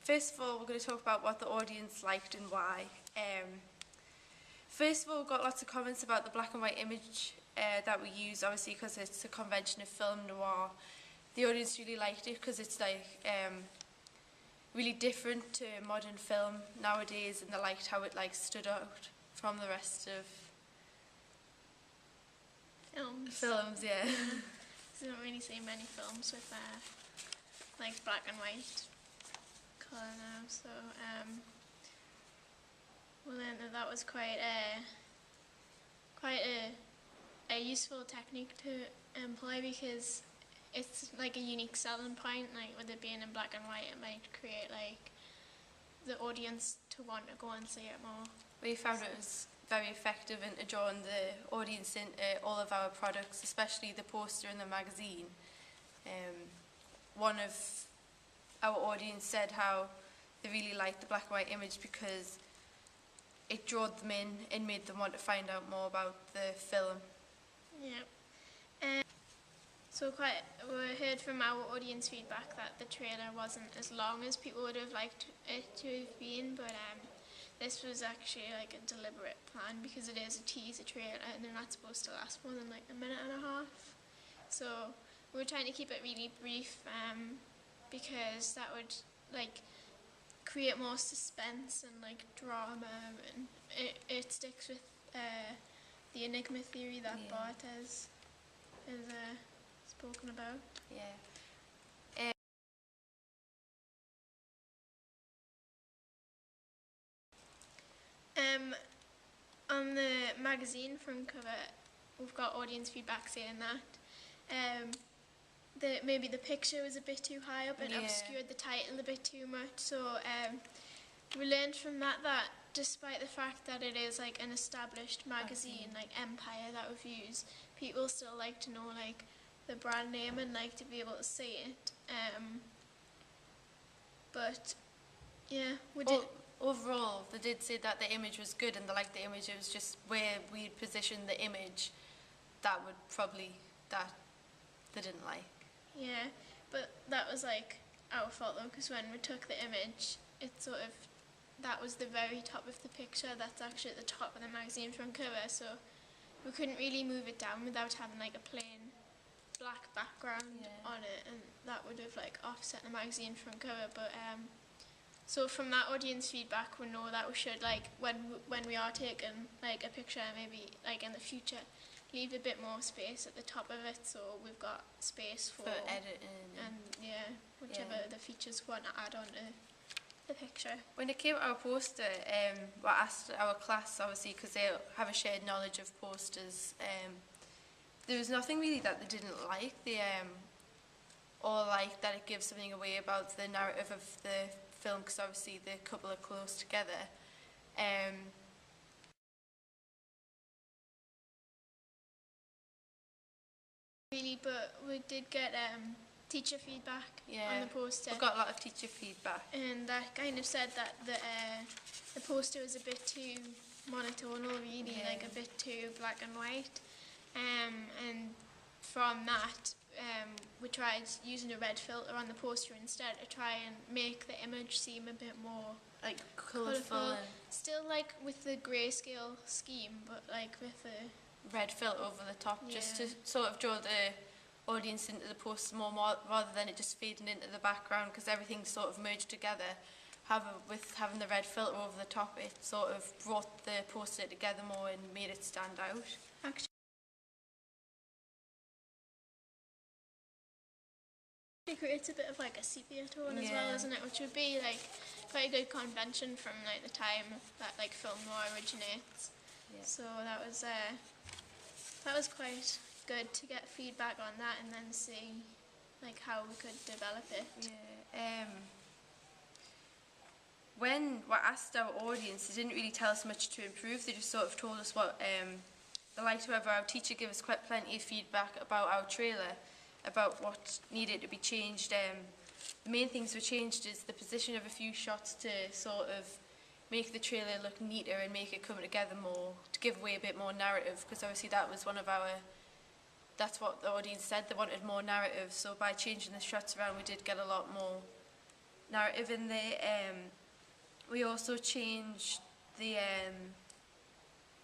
First of all, we're going to talk about what the audience liked and why. First of all, we got lots of comments about the black and white image that we use, obviously because it's a convention of film noir. The audience really liked it because it's like really different to modern film nowadays, and they liked how it like stood out from the rest of films. Yeah. I don't really see many films with like black and white colour now, so well then that was quite a useful technique to employ, because it's like a unique selling point. Like with it being in black and white, it might create like the audience to want to go and see it more. We found it was very effective in drawing the audience into all of our products, especially the poster and the magazine. One of our audience said how they really liked the black and white image because it drew them in and made them want to find out more about the film. Yeah. So we heard from our audience feedback that the trailer wasn't as long as people would have liked it to have been, but this was actually like a deliberate plan, because it is a teaser trailer and they're not supposed to last more than like a minute and a half. So we were trying to keep it really brief, because that would like create more suspense and like drama, and it sticks with the enigma theory that Bart has spoken about. Yeah. On the magazine front cover, we've got audience feedback saying that maybe the picture was a bit too high up and obscured the title a bit too much. So we learned from that despite the fact that it is like an established magazine like Empire that we've used, people still like to know like the brand name and like to be able to see it. But yeah, we did. Overall, they did say that the image was good and they liked the image. It was just where we positioned the image that they didn't like. Yeah, but that was like our fault though, because when we took the image, that was the very top of the picture. That's actually at the top of the magazine front cover, so we couldn't really move it down without having like a plain black background on it, and that would have like offset the magazine front cover. But so from that audience feedback, we know that we should like when we are taking like a picture, maybe like in the future, leave a bit more space at the top of it, so we've got space for editing and whichever the features we want to add on to the picture. When it came to our poster, we asked our class, obviously, because they have a shared knowledge of posters. There was nothing really that they didn't like. They all like that it gives something away about the narrative of the film, because obviously the couple are close together. Really, but we did get teacher feedback on the poster. We got a lot of teacher feedback, and that kind of said that the poster was a bit too monotonal, really, like a bit too black and white. And from that, we tried using a red filter on the poster instead to try and make the image seem a bit more like colourful. Still like with the grayscale scheme, but like with the red filter over the top, just to sort of draw the audience into the poster more rather than it just fading into the background, because everything's sort of merged together. With having the red filter over the top, it sort of brought the poster together more and made it stand out. Actually, it creates a bit of like a sepia tone as well, isn't it? Which would be like quite a good convention from like the time that like film noir originates. So that was quite good to get feedback on that and then see like how we could develop it. When we asked our audience, they didn't really tell us much to improve. They just sort of told us what they liked. However, our teacher gave us quite plenty of feedback about our trailer, about what needed to be changed. The main things we changed is the position of a few shots to sort of make the trailer look neater and make it come together more, to give away a bit more narrative, because obviously that was that's what the audience said, they wanted more narrative. So by changing the shots around, we did get a lot more narrative in there. We also changed the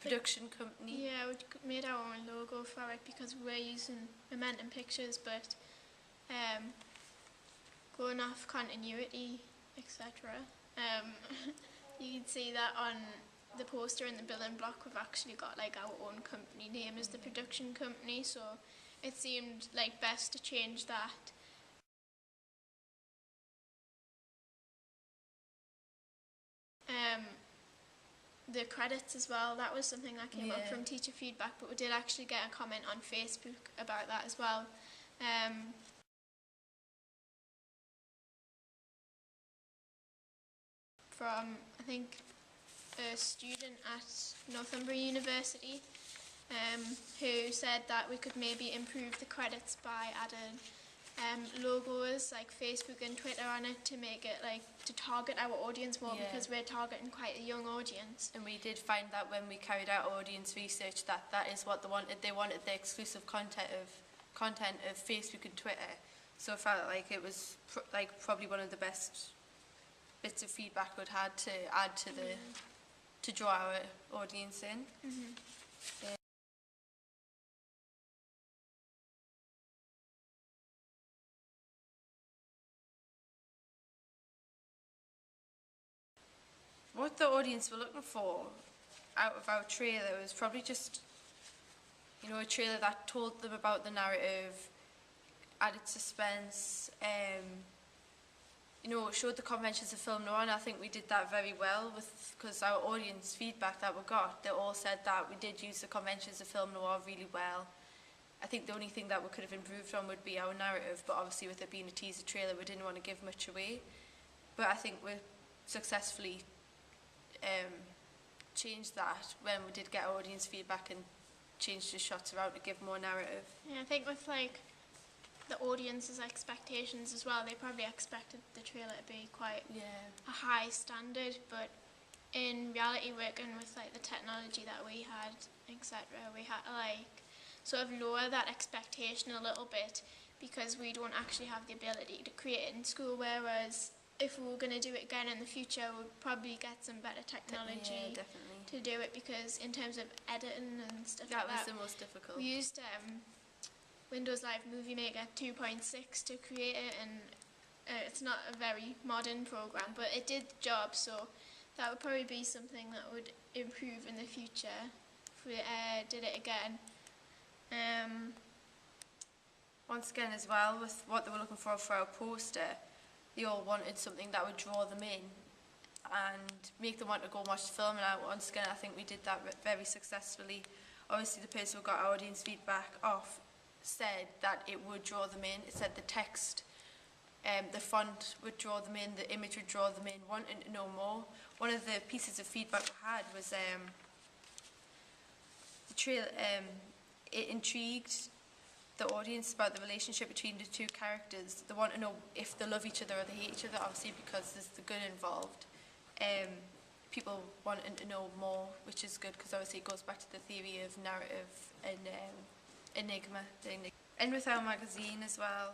production company. Yeah, we made our own logo for it because we're using Momentum Pictures, but going off continuity, etc. You can see that on the poster in the building block. We've actually got like our own company name as the production company, so it seemed like best to change that. The credits as well, that was something that came up from teacher feedback, but we did actually get a comment on Facebook about that as well. From, I think, a student at Northumbria University who said that we could maybe improve the credits by adding logos like Facebook and Twitter on it to make it like to target our audience more, because we're targeting quite a young audience. And we did find that when we carried out audience research that is what they wanted. They wanted the exclusive content of Facebook and Twitter. So I felt like it was probably one of the best bits of feedback we'd had to add to the to draw our audience in. What the audience were looking for out of our trailer was probably just, a trailer that told them about the narrative, added suspense, showed the conventions of film noir, and I think we did that very well because our audience feedback that we got, they all said that we did use the conventions of film noir really well. I think the only thing that we could have improved on would be our narrative, but obviously with it being a teaser trailer, we didn't want to give much away. But I think we successfully changed that when we did get audience feedback and changed the shots around to give more narrative. Yeah, I think with like the audience's expectations as well, they probably expected the trailer to be quite a high standard, but in reality, working with like the technology that we had, etc., we had to like sort of lower that expectation a little bit, because we don't actually have the ability to create it in school, whereas if we were going to do it again in the future, we'd probably get some better technology to do it, because in terms of editing and stuff like that, that was the most difficult. We used Windows Live Movie Maker 2.6 to create it, and it's not a very modern program, but it did the job, so that would probably be something that would improve in the future if we did it again. Once again as well, with what they were looking for our poster, they all wanted something that would draw them in and make them want to go watch the film, and once again I think we did that very successfully. Obviously the person who got our audience feedback off said that it would draw them in. It said the text, the font would draw them in, the image would draw them in, wanting to know more. One of the pieces of feedback we had was the trailer, it intrigued the audience about the relationship between the two characters. They want to know if they love each other or they hate each other, obviously because there's the good involved. People wanting to know more, which is good because obviously it goes back to the theory of narrative and enigma. And with our magazine as well,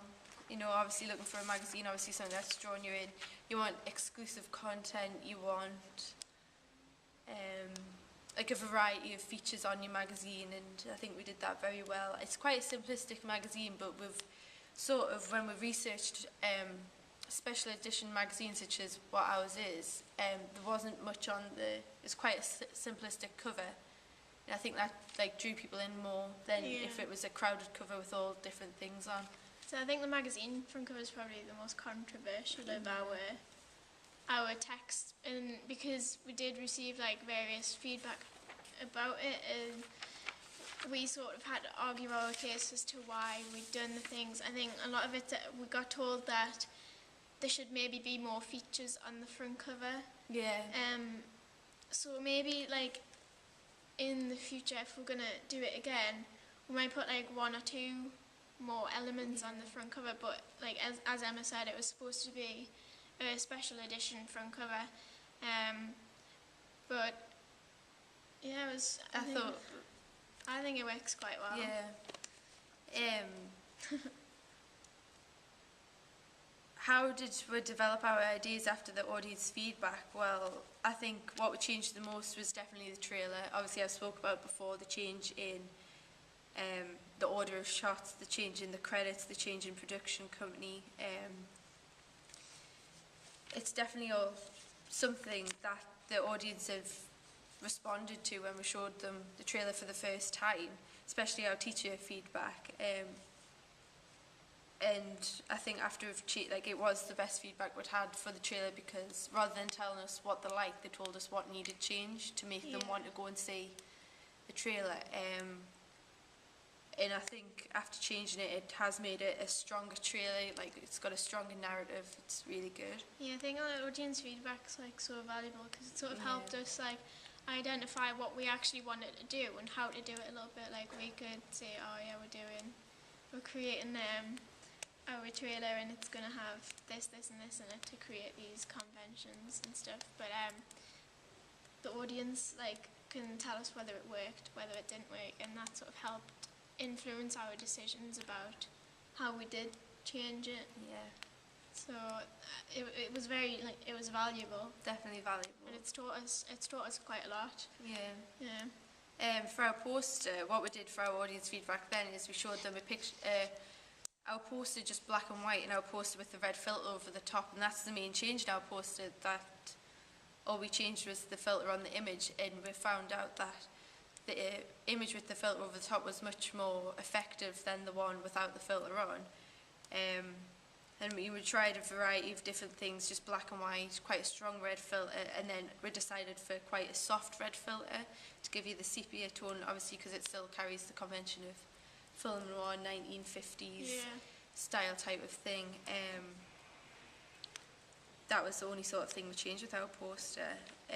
obviously looking for a magazine, obviously something that's drawing you in. You want exclusive content, you want like a variety of features on your magazine, and I think we did that very well. It's quite a simplistic magazine, but we've sort of, when we researched special edition magazines such as what ours is, there wasn't much on it's quite a simplistic cover, and I think that like drew people in more than if it was a crowded cover with all different things on. So I think the magazine front cover is probably the most controversial of our text, and because we did receive like various feedback about it, and we sort of had to argue our case as to why we'd done the things. I think a lot of it, we got told that there should maybe be more features on the front cover. So maybe like in the future, if we're gonna do it again, we might put like one or two more elements on the front cover, but like as Emma said, it was supposed to be a special edition front cover, but yeah, it was. I think it works quite well. how did we develop our ideas after the audience feedback? Well, I think what would change the most was definitely the trailer. Obviously, I've spoke about before the change in the order of shots, the change in the credits, the change in production company. It's definitely all something that the audience have responded to when we showed them the trailer for the first time, especially our teacher feedback. And I think after it was the best feedback we'd had for the trailer, because rather than telling us what they liked, they told us what needed change to make them want to go and see the trailer. And I think after changing it, it has made it a stronger trailer. Like, it's got a stronger narrative. It's really good. Yeah, I think the audience feedback's like so valuable because it sort of helped us like identify what we actually wanted to do and how to do it a little bit. Like, we could say, oh yeah, we're creating our trailer and it's gonna have this, this, and this in it to create these conventions and stuff. But the audience like can tell us whether it worked, whether it didn't work, and that sort of helped influence our decisions about how we did change it. Yeah. So it was very it was valuable. Definitely valuable. And it's taught us quite a lot. Yeah. Yeah. For our poster, what we did for our audience feedback then is we showed them a picture. Our poster just black and white, and our poster with the red filter over the top, and that's the main change in our poster. That all we changed was the filter on the image, and we found out that the image with the filter over the top was much more effective than the one without the filter on. And we tried a variety of different things, just black and white, quite a strong red filter, and then we decided for quite a soft red filter to give you the sepia tone, obviously because it still carries the convention of film noir, 1950s style type of thing. That was the only sort of thing we changed with our poster. I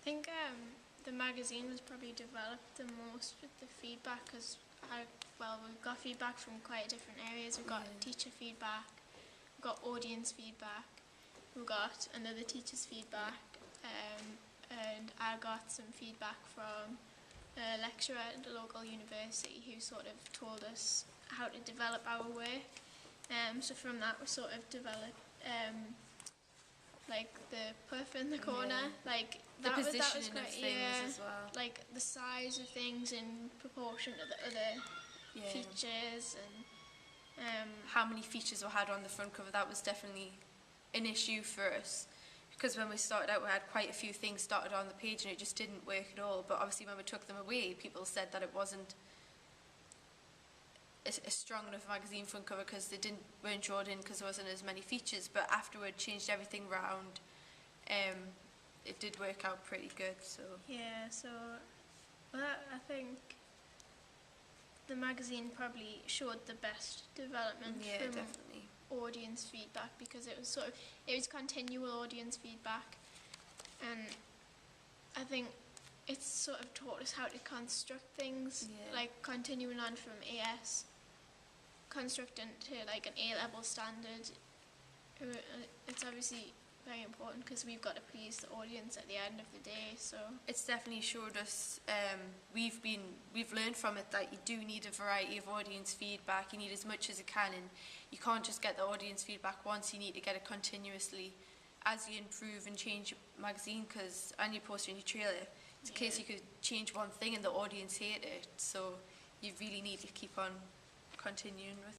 think the magazine was probably developed the most with the feedback because we've got feedback from quite different areas. We've got teacher feedback, we've got audience feedback, we've got another teacher's feedback, and I got some feedback from a lecturer at the local university who sort of told us how to develop our work. So from that we sort of developed like the puff in the corner, like the that positioning was quite, of things as well. like the size of things in proportion to the other features, and how many features we had on the front cover. That was definitely an issue for us, because when we started out we had quite a few things started on the page and it just didn't work at all. But obviously when we took them away, people said that it wasn't a strong enough magazine front cover because they weren't drawn in because there wasn't as many features. But afterward changed everything round, it did work out pretty good. So I think the magazine probably showed the best development from definitely audience feedback, because it was continual audience feedback, and I think it's sort of taught us how to construct things, like continuing on from AS, constructing to like an A-level standard. It's obviously very important because we've got to please the audience at the end of the day. So it's definitely showed us, we've learned from it that you do need a variety of audience feedback. You need as much as you can, and you can't just get the audience feedback once. You need to get it continuously as you improve and change your magazine, because and your poster and your trailer, in case you could change one thing and the audience hate it. So you really need to keep on continuing with